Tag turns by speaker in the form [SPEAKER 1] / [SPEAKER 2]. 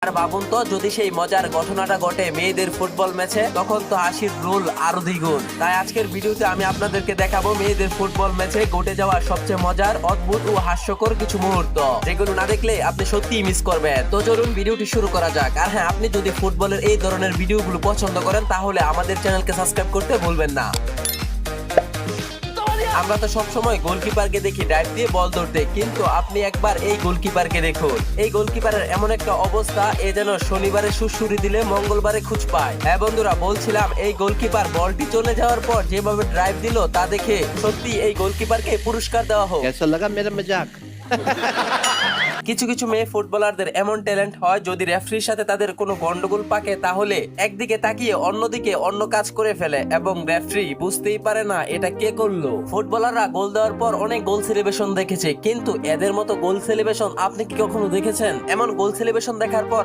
[SPEAKER 1] আর ভাবুন তো যদি সেই মজার ঘটনাটা ঘটে মেয়েদের ফুটবল ম্যাচে, তখন তো হাসির রোল আরো দ্বিগুণ। তাই আজকের ভিডিওতে আমি আপনাদেরকে দেখাবো মেয়েদের ফুটবল ম্যাচে ঘটে যাওয়া সবচেয়ে মজার, অদ্ভুত ও হাস্যকর কিছু মুহূর্ত, যেগুলো না দেখলে আপনি সত্যিই মিস করবেন। তো চলুন ভিডিওটি শুরু করা যাক। আর হ্যাঁ, আপনি যদি ফুটবলের এই ধরনের ভিডিওগুলো পছন্দ করেন তাহলে আমাদের চ্যানেলকে সাবস্ক্রাইব করতে ভুলবেন না। আমরা তো সবসময় গোলকিপারকে দেখি ডাইভ দিয়ে বল ধরতে, কিন্তু আপনি একবার এই গোলকিপারকে দেখুন। এই গোলকিপারের এমন একটা অবস্থা, এ যেন শনিবারে সুড়সুড়ি দিলে মঙ্গলবারে খুঁজ পায়। হ্যাঁ বন্ধুরা, বলছিলাম এই গোলকিপার বলটি চলে যাওয়ার পর যেভাবে ড্রাইভ দিল তা দেখে সত্যি এই গোলকিপারকে পুরস্কার দেওয়া হোক।
[SPEAKER 2] कैसा लगा मेरा मजाक?
[SPEAKER 1] কিছু কিছু মেয়ে ফুটবলারদের এমন ট্যালেন্ট হয়, যদি রেফারির সাথে তাদের কোনো গন্ডগোল পাকে তাহলে একদিকে তাকিয়ে অন্যদিকে অন্য কাজ করে ফেলে এবং রেফারি বুঝতেই পারে না এটা কে করলো। ফুটবলাররা গোল দেওয়ার পর অনেক গোল সেলিব্রেশন দেখেছে, কিন্তু এদের মতো গোল সেলিব্রেশন আপনি কি কখনো দেখেছেন? এমন গোল সেলিব্রেশন দেখার পর